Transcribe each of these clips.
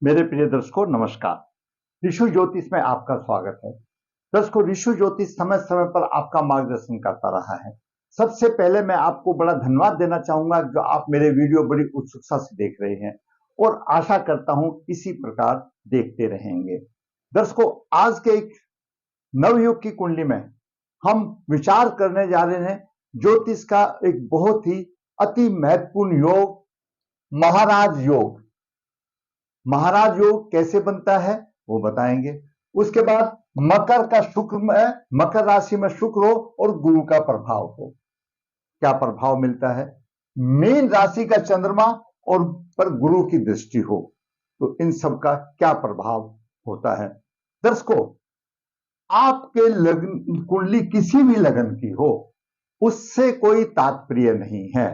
मेरे प्रिय दर्शकों नमस्कार। ऋषु ज्योतिष में आपका स्वागत है। दर्शकों, ऋषु ज्योतिष समय समय पर आपका मार्गदर्शन करता रहा है। सबसे पहले मैं आपको बड़ा धन्यवाद देना चाहूंगा जो आप मेरे वीडियो बड़ी उत्सुकता से देख रहे हैं और आशा करता हूं इसी प्रकार देखते रहेंगे। दर्शकों, आज के एक नवयुग की कुंडली में हम विचार करने जा रहे हैं ज्योतिष का एक बहुत ही अति महत्वपूर्ण योग, महाराज योग। महाराज योग कैसे बनता है वो बताएंगे। उसके बाद मकर का शुक्र में, मकर राशि में शुक्र हो और गुरु का प्रभाव हो, क्या प्रभाव मिलता है। मीन राशि का चंद्रमा और पर गुरु की दृष्टि हो तो इन सब का क्या प्रभाव होता है। दर्शकों, आपके लगन कुंडली किसी भी लगन की हो उससे कोई तात्पर्य नहीं है।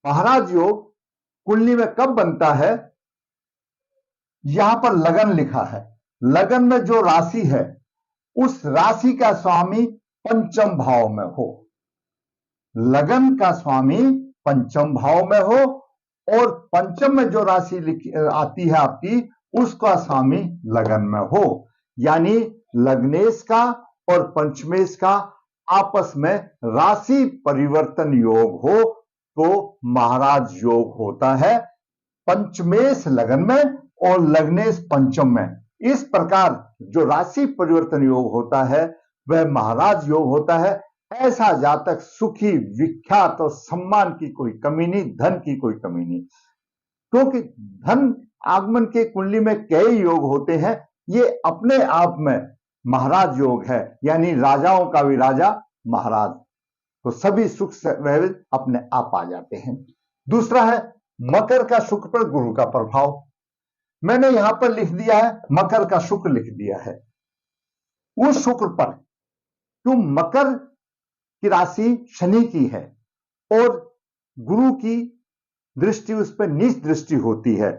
महाराज योग कुंडली में कब बनता है, यहां पर लगन लिखा है। लगन में जो राशि है उस राशि का स्वामी पंचम भाव में हो। लगन का स्वामी पंचम भाव में हो और पंचम में जो राशि आती है आपकी, उसका स्वामी लगन में हो। यानी लग्नेश का और पंचमेश का आपस में राशि परिवर्तन योग हो तो महाराज योग होता है। पंचमेश लगन में और लग्नेश पंचम में, इस प्रकार जो राशि परिवर्तन योग होता है वह महाराज योग होता है। ऐसा जातक सुखी, विख्यात और सम्मान की कोई कमी नहीं, धन की कोई कमी नहीं। क्योंकि धन आगमन के कुंडली में कई योग होते हैं, ये अपने आप में महाराज योग है, यानी राजाओं का भी राजा महाराज। तो सभी सुख वैभव अपने आप आ जाते हैं। दूसरा है मकर का शुक्र पर गुरु का प्रभाव। मैंने यहां पर लिख दिया है, मकर का शुक्र लिख दिया है। उस शुक्र पर क्यों, मकर की राशि शनि की है और गुरु की दृष्टि उस पर नीच दृष्टि होती है।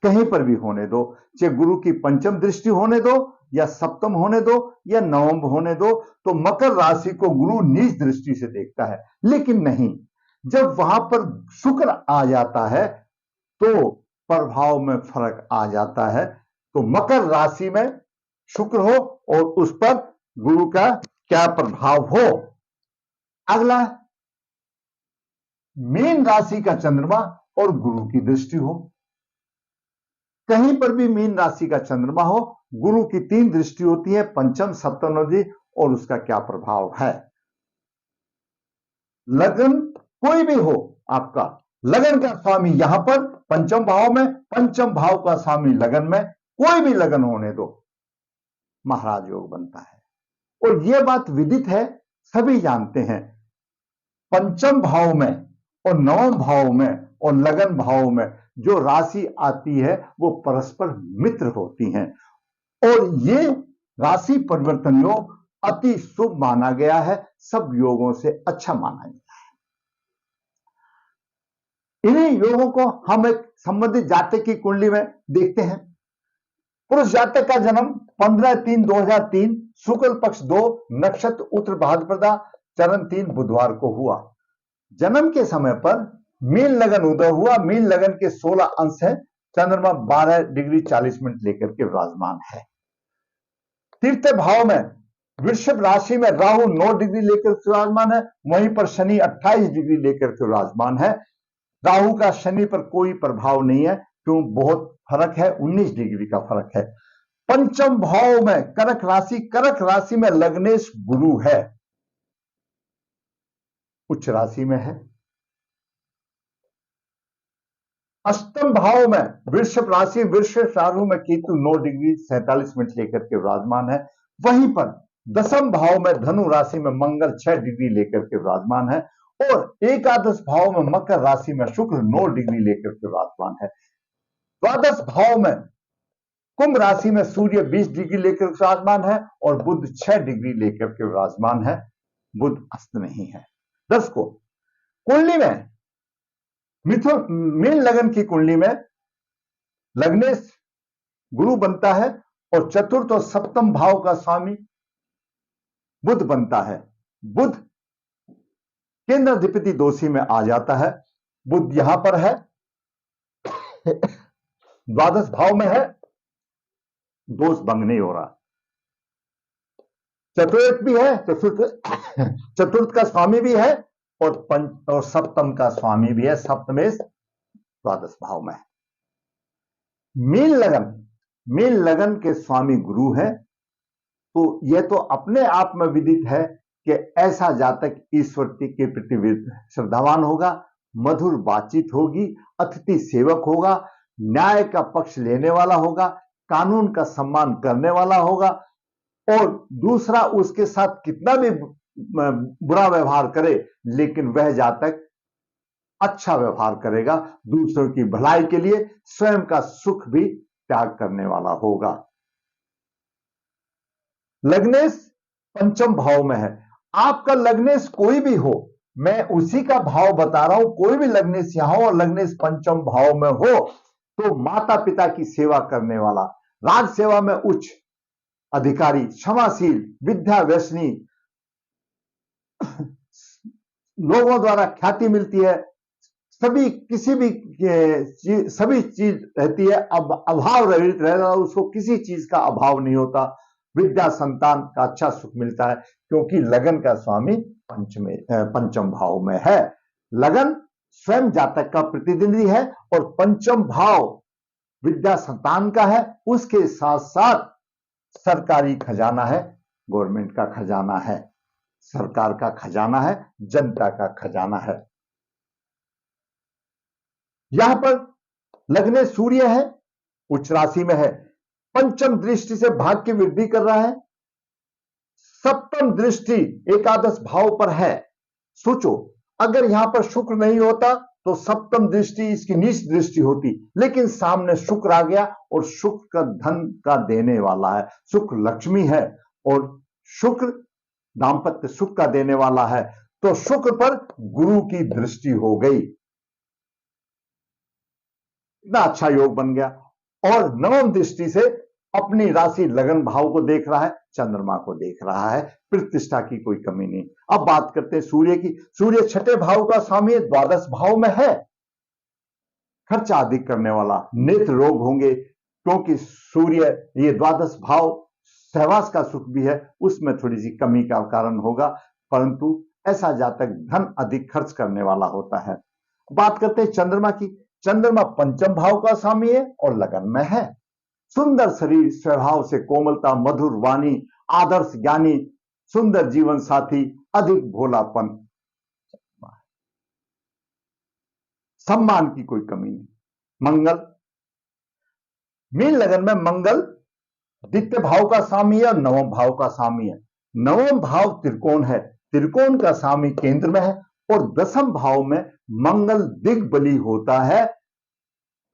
कहीं पर भी होने दो, चाहे गुरु की पंचम दृष्टि होने दो या सप्तम होने दो या नवम होने दो, तो मकर राशि को गुरु नीच दृष्टि से देखता है। लेकिन नहीं, जब वहां पर शुक्र आ जाता है तो प्रभाव में फर्क आ जाता है। तो मकर राशि में शुक्र हो और उस पर गुरु का क्या प्रभाव हो। अगला, मीन राशि का चंद्रमा और गुरु की दृष्टि हो। कहीं पर भी मीन राशि का चंद्रमा हो, गुरु की 3 दृष्टि होती है, पंचम, सप्तम नदी, और उसका क्या प्रभाव है। लगन कोई भी हो आपका, लगन का स्वामी यहां पर पंचम भाव में, पंचम भाव का स्वामी लगन में, कोई भी लगन होने दो, महाराज योग बनता है। और यह बात विदित है, सभी जानते हैं, पंचम भाव में और नवम भाव में और लगन भाव में जो राशि आती है वो परस्पर मित्र होती हैं और ये राशि परिवर्तन योग अति शुभ माना गया है, सब योगों से अच्छा माना गया है। इन्हीं योगों को हम एक संबंधित जातक की कुंडली में देखते हैं। पुरुष जातक का जन्म 15/3/2003 शुक्ल पक्ष 2 नक्षत्र उत्तर भाद्रपदा चरण 3 बुधवार को हुआ। जन्म के समय पर मीन लगन उदय हुआ। मीन लगन के 16 अंश है। चंद्रमा 12 डिग्री 40 मिनट लेकर के विराजमान है। तृतीय भाव में वृषभ राशि में राहु 9 डिग्री लेकर विराजमान है। वहीं पर शनि 28 डिग्री लेकर के विराजमान है। राहु का शनि पर कोई प्रभाव नहीं है, क्यों, बहुत फर्क है, 19 डिग्री का फर्क है। पंचम भाव में कर्क राशि, कर्क राशि में लग्नेश गुरु है, उच्च राशि में है। अष्टम भाव में वृषभ राशि, वृषभ राहु में केतु 9 डिग्री 47 मिनट लेकर के विराजमान है। वहीं पर दसम भाव में धनु राशि में मंगल 6 डिग्री लेकर के विराजमान है और एकादश भाव में मकर राशि में शुक्र 9 डिग्री लेकर के विराजमान है। द्वादश भाव में कुंभ राशि में सूर्य 20 डिग्री लेकर विराजमान है और बुध 6 डिग्री लेकर के विराजमान है। बुध अस्त नहीं है। दर्शकों, कुंडली में मिथुन मीन लगन की कुंडली में लग्नेश गुरु बनता है और चतुर्थ और सप्तम भाव का स्वामी बुध बनता है। बुध केंद्राधिपति दोषी में आ जाता है। बुध यहां पर है द्वादश भाव में है, दोष भंग नहीं हो रहा। चतुर्थ भी है, चतुर्थ का स्वामी भी है और सप्तम का स्वामी भी है, सप्तमेश द्वादश भाव में है। मीन लगन के स्वामी गुरु है। तो यह तो अपने आप में विदित है कि ऐसा जातक ईश्वर के प्रति श्रद्धावान होगा, मधुर बातचीत होगी, अतिथि सेवक होगा, न्याय का पक्ष लेने वाला होगा, कानून का सम्मान करने वाला होगा, और दूसरा उसके साथ कितना भी बुरा व्यवहार करे लेकिन वह जातक अच्छा व्यवहार करेगा, दूसरों की भलाई के लिए स्वयं का सुख भी त्याग करने वाला होगा। लग्नेश पंचम भाव में है। आपका लग्नेश कोई भी हो, मैं उसी का भाव बता रहा हूं, कोई भी लग्नेश यहां हो और लग्नेश पंचम भाव में हो तो माता पिता की सेवा करने वाला, राज सेवा में उच्च अधिकारी, क्षमाशील, विद्या व्यसनी, लोगों द्वारा ख्याति मिलती है, सभी किसी भी सभी चीज रहती है, अब अभाव रहित रहता, उसको किसी चीज का अभाव नहीं होता, विद्या संतान का अच्छा सुख मिलता है, क्योंकि लगन का स्वामी पंचम भाव में है। लगन स्वयं जातक का प्रतिनिधि है और पंचम भाव विद्या संतान का है, उसके साथ साथ सरकारी खजाना है, गवर्नमेंट का खजाना है, सरकार का खजाना है, जनता का खजाना है। यहां पर लग्ने सूर्य है, उच्च राशि में है, पंचम दृष्टि से भाग्य की वृद्धि कर रहा है, सप्तम दृष्टि एकादश भाव पर है। सोचो अगर यहां पर शुक्र नहीं होता तो सप्तम दृष्टि इसकी नीच दृष्टि होती, लेकिन सामने शुक्र आ गया और शुक्र का धन का देने वाला है, शुक्र लक्ष्मी है और शुक्र दाम्पत्य सुख का देने वाला है, तो शुक्र पर गुरु की दृष्टि हो गई, इतना अच्छा योग बन गया। और नवम दृष्टि से अपनी राशि लगन भाव को देख रहा है, चंद्रमा को देख रहा है, प्रतिष्ठा की कोई कमी नहीं। अब बात करते हैं सूर्य की। सूर्य छठे भाव का स्वामी द्वादश भाव में है, खर्चा अधिक करने वाला, नेत्र रोग होंगे, क्योंकि सूर्य ये द्वादश भाव सहवास का सुख भी है, उसमें थोड़ी सी कमी का कारण होगा, परंतु ऐसा जातक धन अधिक खर्च करने वाला होता है। बात करते हैं चंद्रमा की। चंद्रमा पंचम भाव का स्वामी है और लगन में है। सुंदर शरीर, स्वभाव से कोमलता, मधुर वाणी, आदर्श ज्ञानी, सुंदर जीवन साथी, अधिक भोलापन, सम्मान की कोई कमी नहीं। मंगल, मीन लगन में मंगल द्वितीय भाव का स्वामी है और नवम भाव का स्वामी है। नवम भाव त्रिकोण है, त्रिकोण का स्वामी केंद्र में है और दसम भाव में मंगल दिग्बली होता है।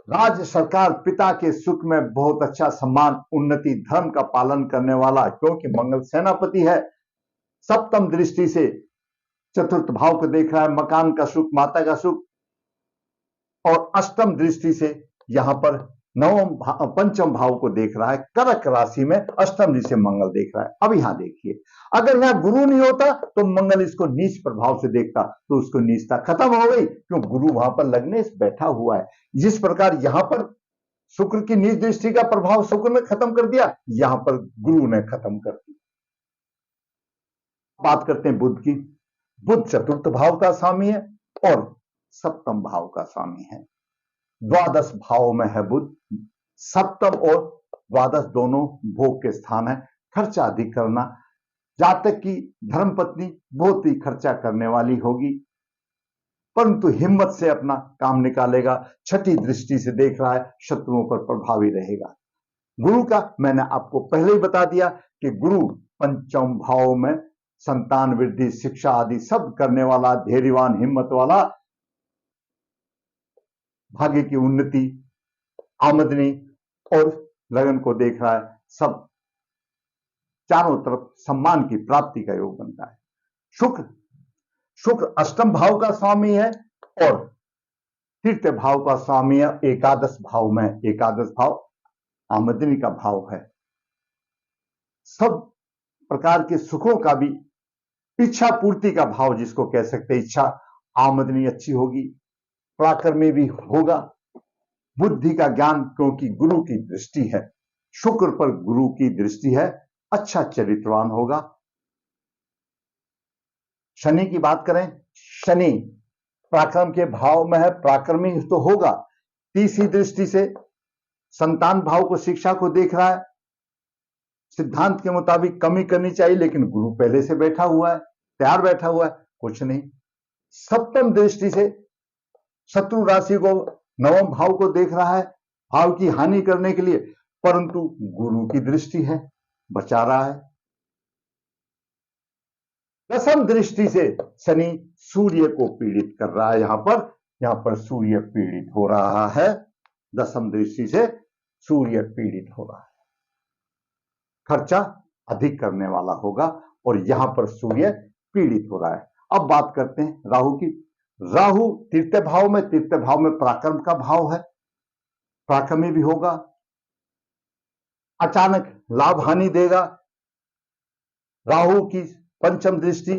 राज्य सरकार पिता के सुख में बहुत अच्छा सम्मान, उन्नति, धर्म का पालन करने वाला, क्योंकि मंगल सेनापति है। सप्तम दृष्टि से चतुर्थ भाव को देख रहा है, मकान का सुख, माता का सुख, और अष्टम दृष्टि से यहां पर पंचम भाव को देख रहा है, कर्क राशि में अष्टम दृष्टि से मंगल देख रहा है। अब यहां देखिए, अगर यहां गुरु नहीं होता तो मंगल इसको नीच प्रभाव से देखता, तो उसको नीचता खत्म हो गई, क्यों गुरु वहां पर लगने बैठा हुआ है। जिस प्रकार यहां पर शुक्र की नीच दृष्टि का प्रभाव शुक्र ने खत्म कर दिया, यहां पर गुरु ने खत्म कर दिया। बात करते हैं बुध की। बुध चतुर्थ भाव का स्वामी है और सप्तम भाव का स्वामी है। द्वादश भाव में है बुध। सप्तम और द्वादश दोनों भोग के स्थान है। खर्चा अधिक करना, जातक की धर्मपत्नी बहुत ही खर्चा करने वाली होगी, परंतु हिम्मत से अपना काम निकालेगा। छठी दृष्टि से देख रहा है, शत्रुओं पर प्रभावी रहेगा। गुरु का मैंने आपको पहले ही बता दिया कि गुरु पंचम भाव में संतान वृद्धि, शिक्षा आदि सब करने वाला, धैर्यवान, हिम्मत वाला, भाग्य की उन्नति, आमदनी और लगन को देख रहा है, सब चारों तरफ सम्मान की प्राप्ति का योग बनता है। शुक्र अष्टम भाव का स्वामी है और तृतीय भाव का स्वामी है, एकादश भाव में। एकादश भाव आमदनी का भाव है, सब प्रकार के सुखों का भी, इच्छा पूर्ति का भाव जिसको कह सकते हैं। इच्छा, आमदनी अच्छी होगी, पराक्रमी भी होगा, बुद्धि का ज्ञान, क्योंकि गुरु की दृष्टि है, शुक्र पर गुरु की दृष्टि है, अच्छा चरित्रवान होगा। शनि की बात करें, शनि पराक्रम के भाव में है, पराक्रमी तो होगा। तीसरी दृष्टि से संतान भाव को, शिक्षा को देख रहा है। सिद्धांत के मुताबिक कमी करनी चाहिए, लेकिन गुरु पहले से बैठा हुआ है, तैयार बैठा हुआ है, कुछ नहीं। सप्तम दृष्टि से शत्रु राशि को, नवम भाव को देख रहा है, भाव की हानि करने के लिए, परंतु गुरु की दृष्टि है, बचा रहा है। दसम दृष्टि से शनि सूर्य को पीड़ित कर रहा है। यहां पर सूर्य पीड़ित हो रहा है, दसम दृष्टि से सूर्य पीड़ित हो रहा है, खर्चा अधिक करने वाला होगा, और यहां पर सूर्य पीड़ित हो रहा है। अब बात करते हैं राहु की। राहु तृतीय भाव में, तृतीय भाव में पराक्रम का भाव है, पराक्रमी भी होगा, अचानक लाभ हानि देगा। राहु की पंचम दृष्टि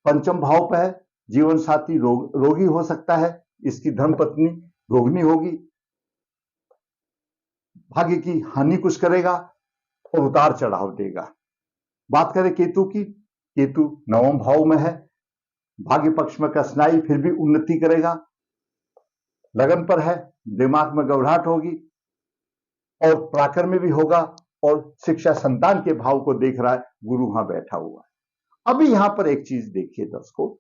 पंचम भाव पर है, जीवन साथी रोगी हो सकता है, इसकी धर्मपत्नी रोगिणी होगी, भाग्य की हानि कुछ करेगा और उतार चढ़ाव देगा। बात करें केतु की, केतु नवम भाव में है, भाग्य पक्ष में कठिनाई, फिर भी उन्नति करेगा, लगन पर है, दिमाग में घबराहट होगी और पराक्रमी भी होगा, और शिक्षा संतान के भाव को देख रहा है, गुरु वहां बैठा हुआ है। अभी यहां पर एक चीज देखिए दर्शकों,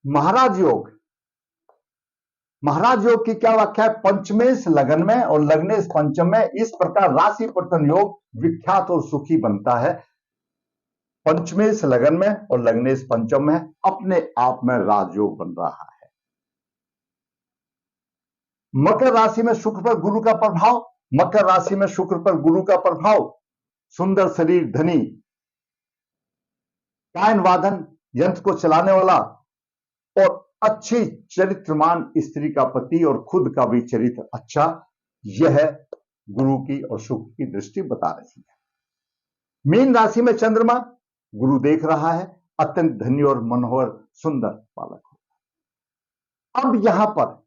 महाराज योग, महाराज योग की क्या व्याख्या है? पंचमेश लगन में और लग्नेश पंचम में, इस प्रकार राशि परिवर्तन योग विख्यात और सुखी बनता है। पंचमेश लगन में और लग्नेश पंचम में अपने आप में राजयोग बन रहा है। मकर राशि में शुक्र पर गुरु का प्रभाव, मकर राशि में शुक्र पर गुरु का प्रभाव, सुंदर शरीर, धनी, गायन वादन यंत्र को चलाने वाला और अच्छी चरित्रमान स्त्री का पति और खुद का भी चरित्र अच्छा, यह गुरु की और शुक्र की दृष्टि बता रही है। मीन राशि में चंद्रमा, गुरु देख रहा है, अत्यंत धनी और मनोहर सुंदर बालक होगा। अब यहां पर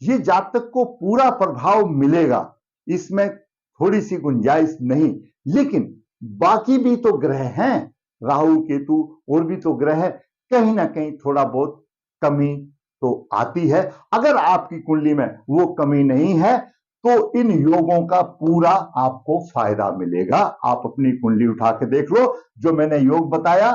यह जातक को पूरा प्रभाव मिलेगा, इसमें थोड़ी सी गुंजाइश नहीं, लेकिन बाकी भी तो ग्रह हैं, राहु केतु और भी तो ग्रह है, कहीं ना कहीं थोड़ा बहुत कमी तो आती है। अगर आपकी कुंडली में वो कमी नहीं है तो इन योगों का पूरा आपको फायदा मिलेगा। आप अपनी कुंडली उठा के देख लो, जो मैंने योग बताया,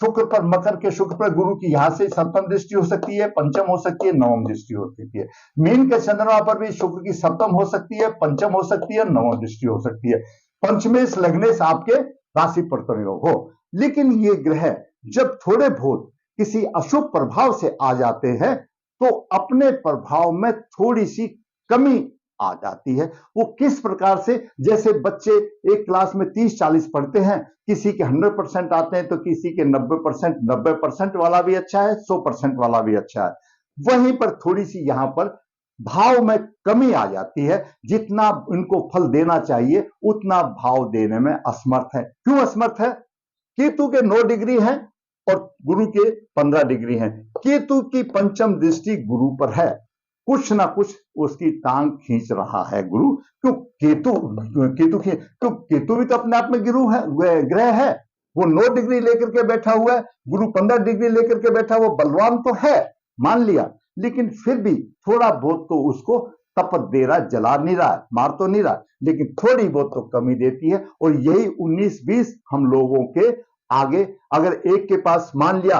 शुक्र पर, मकर के शुक्र पर गुरु की यहां से सप्तम दृष्टि हो सकती है, पंचम हो सकती है, नवम दृष्टि हो सकती है। मीन के चंद्रमा पर भी शुक्र की सप्तम हो सकती है, पंचम हो सकती है, नवम दृष्टि हो सकती है। पंचमेश लग्नेश आपके राशि परिवर्तन योग हो, लेकिन ये ग्रह जब थोड़े बहुत किसी अशुभ प्रभाव से आ जाते हैं तो अपने प्रभाव में थोड़ी सी कमी आ जाती है। वो किस प्रकार से? जैसे बच्चे एक क्लास में 30-40 पढ़ते हैं, किसी के 100% आते हैं तो किसी के 90%, 90% वाला भी अच्छा है, 100% वाला भी अच्छा है। वहीं पर थोड़ी सी यहां पर भाव में कमी आ जाती है, जितना इनको फल देना चाहिए उतना भाव देने में असमर्थ है। क्यों असमर्थ है? केतु के 9 डिग्री हैं और गुरु के 15 डिग्री हैं। केतु की पंचम दृष्टि गुरु पर है, कुछ ना कुछ उसकी टांग खींच रहा है गुरु। क्यों? केतु भी तो अपने आप में गुरु है, ग्रह है। वो 9 डिग्री लेकर के बैठा हुआ है, गुरु 15 डिग्री लेकर के बैठा हुआ, बलवान तो है मान लिया, लेकिन फिर भी थोड़ा बहुत तो उसको तपत दे रहा, जला नहीं रहा, मार तो नहीं रहा, लेकिन थोड़ी बहुत तो कमी देती है। और यही 19-20 हम लोगों के आगे, अगर एक के पास मान लिया,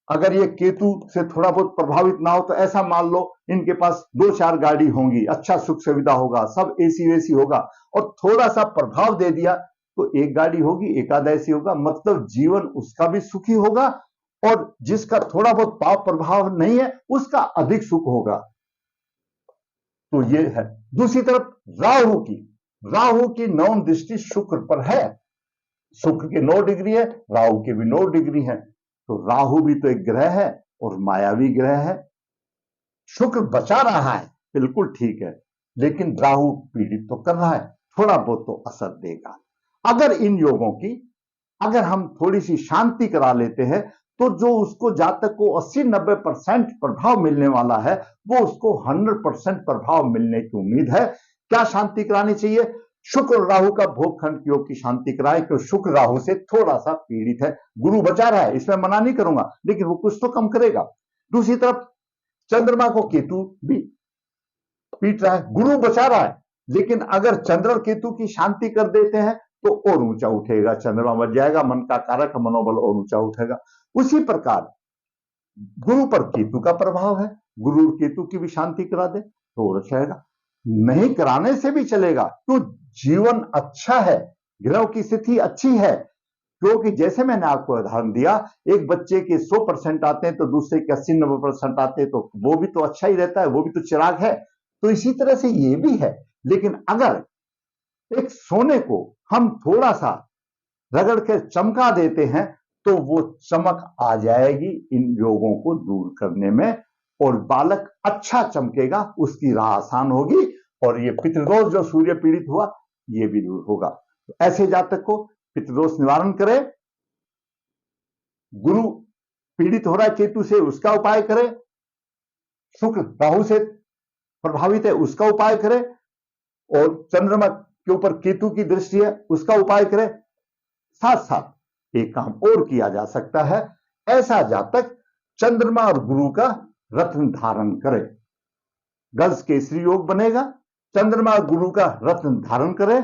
अगर ये केतु से थोड़ा बहुत प्रभावित ना हो तो ऐसा मान लो इनके पास 2-4 गाड़ी होंगी, अच्छा सुख सुविधा होगा, सब एसी वेसी होगा, और थोड़ा सा प्रभाव दे दिया तो एक गाड़ी होगी, एकाध ऐसी होगा, मतलब जीवन उसका भी सुखी होगा और जिसका थोड़ा बहुत पाप प्रभाव नहीं है उसका अधिक सुख होगा। तो ये है। दूसरी तरफ राहु की 9 दृष्टि शुक्र पर है, शुक्र के 9 डिग्री है, राहु के भी 9 डिग्री है, तो राहु भी तो एक ग्रह है और मायावी ग्रह है। शुक्र बचा रहा है, बिल्कुल ठीक है, लेकिन राहु पीड़ित तो कर रहा है, थोड़ा बहुत तो असर देगा। अगर इन योगों की अगर हम थोड़ी सी शांति करा लेते हैं तो जो उसको जातक को 80-90% प्रभाव मिलने वाला है, वो उसको 100% प्रभाव मिलने की उम्मीद है। क्या शांति करानी चाहिए? शुक्र राहु का भोगखंड योग की शांति कराए, क्योंकि शुक्र राहु से थोड़ा सा पीड़ित है। गुरु बचा रहा है, इसमें मना नहीं करूंगा, लेकिन वो कुछ तो कम करेगा। दूसरी तरफ चंद्रमा को केतु भी पीट रहा है, गुरु बचा रहा है, लेकिन अगर चंद्र और केतु की शांति कर देते हैं तो और ऊंचा उठेगा, चंद्रमा बच जाएगा, मन का कारक मनोबल और ऊंचा उठेगा। उसी प्रकार गुरु पर केतु का प्रभाव है, गुरु केतु की भी शांति करा दे तो और अच्छा रहेगा। नहीं कराने से भी चलेगा, तो जीवन अच्छा है, ग्रह की स्थिति अच्छी है। क्योंकि जैसे मैंने आपको उदाहरण दिया, एक बच्चे के 100% आते हैं तो दूसरे के 80-90% आते हैं, तो वो भी तो अच्छा ही रहता है, वो भी तो चिराग है। तो इसी तरह से ये भी है। लेकिन अगर एक सोने को हम थोड़ा सा रगड़ के चमका देते हैं तो वो चमक आ जाएगी इन योगों को दूर करने में, और बालक अच्छा चमकेगा, उसकी राह आसान होगी, और ये पितृदोष जो सूर्य पीड़ित हुआ ये भी दूर होगा। तो ऐसे जातक को पितृदोष निवारण करे, गुरु पीड़ित हो रहा है केतु से, उसका उपाय करे, शुक्र राहु से प्रभावित है उसका उपाय करे, और चंद्रमा के ऊपर केतु की दृष्टि है उसका उपाय करे। साथ साथ एक काम और किया जा सकता है, ऐसा जातक चंद्रमा और गुरु का रत्न धारण करे, गज केसरी योग बनेगा। चंद्रमा और गुरु का रत्न धारण करे,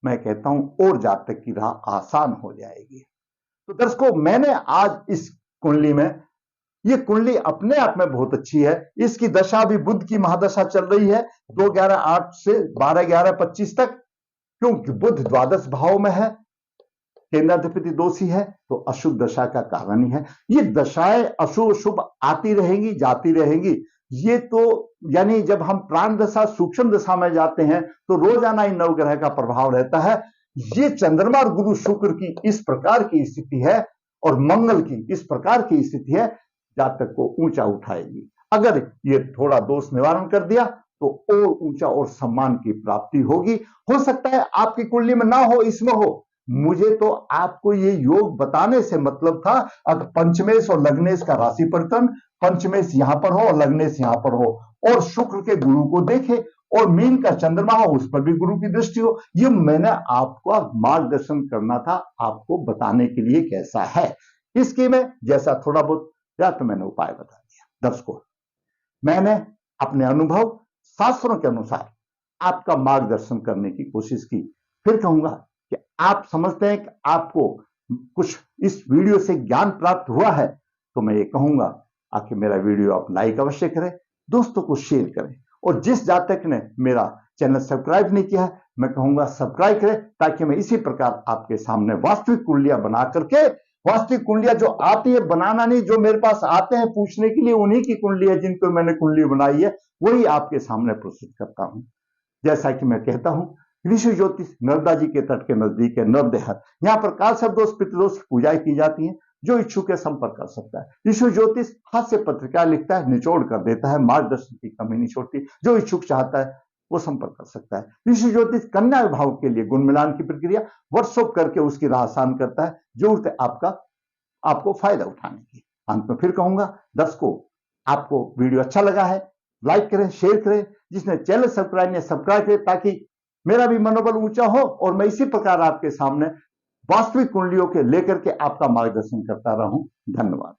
मैं कहता हूं और जातक की राह आसान हो जाएगी। तो दर्शकों, मैंने आज इस कुंडली में, ये कुंडली अपने आप में बहुत अच्छी है, इसकी दशा भी बुध की महादशा चल रही है 2-11-8 से 12-11-25 तक, क्योंकि बुध द्वादश भाव में है, केंद्राधिपति दोषी है, तो अशुभ दशा का कारण ही है। ये दशाएं अशुभ शुभ आती रहेंगी जाती रहेंगी। ये तो यानी जब हम प्राण दशा सूक्ष्म दशा में जाते हैं तो रोजाना इन नवग्रह का प्रभाव रहता है। ये चंद्रमा और गुरु शुक्र की इस प्रकार की स्थिति है और मंगल की इस प्रकार की स्थिति है, जातक को ऊंचा उठाएगी। अगर ये थोड़ा दोष निवारण कर दिया तो और ऊंचा और सम्मान की प्राप्ति होगी। हो सकता है आपकी कुंडली में ना हो, इसमें हो। मुझे तो आपको ये योग बताने से मतलब था, अगर पंचमेश और लग्नेश का राशि परिवर्तन, पंचमेश यहां पर हो और लग्नेश यहां पर हो, और शुक्र के गुरु को देखे, और मीन का चंद्रमा हो उस पर भी गुरु की दृष्टि हो, ये मैंने आपको मार्गदर्शन करना था, आपको बताने के लिए कैसा है। इसके में जैसा थोड़ा बहुत या तो मैंने उपाय बता दिया। दर्शकों, मैंने अपने अनुभव शास्त्रों के अनुसार आपका मार्गदर्शन करने की कोशिश की। फिर कहूंगा कि आप समझते हैं कि आपको कुछ इस वीडियो से ज्ञान प्राप्त हुआ है, तो मैं ये कहूंगा आखिर मेरा वीडियो आप लाइक अवश्य करें, दोस्तों को शेयर करें, और जिस जातक ने मेरा चैनल सब्सक्राइब नहीं किया है, मैं कहूंगा सब्सक्राइब करें, ताकि मैं इसी प्रकार आपके सामने वास्तविक कुंडलियां बना करके, वास्तविक कुंडलियां जो आती है, बनाना नहीं, जो मेरे पास आते हैं पूछने के लिए, उन्हीं की कुंडली है जिनको मैंने कुंडली बनाई है, वही आपके सामने प्रस्तुत करता हूं। जैसा कि मैं कहता हूं, ऋषि ज्योतिष नर्मदा जी के तट के नजदीक है नवदेहर, यहाँ पर काल सर्पदोष पितृदोष पूजाएं की जाती हैं। जो इच्छुक है संपर्क कर सकता है। ऋषि ज्योतिष हाथ से पत्रिका लिखता है, निचोड़ कर देता है, मार्गदर्शन की कमी नहीं छोड़ती। जो इच्छुक चाहता है वो संपर्क कर सकता है। ऋषि ज्योतिष कन्या विभाग के लिए गुण मिलान की प्रक्रिया वर्कशॉप करके उसकी राह आसान करता है। जरूरत है आपको फायदा उठाने की। अंत में फिर कहूंगा, दर्शकों, आपको वीडियो अच्छा लगा है, लाइक करें, शेयर करें, जिसने चैनल सब्सक्राइब नहीं सब्सक्राइब करें, ताकि मेरा भी मनोबल ऊंचा हो और मैं इसी प्रकार आपके सामने वास्तविक कुंडलियों के लेकर के आपका मार्गदर्शन करता रहूं। धन्यवाद।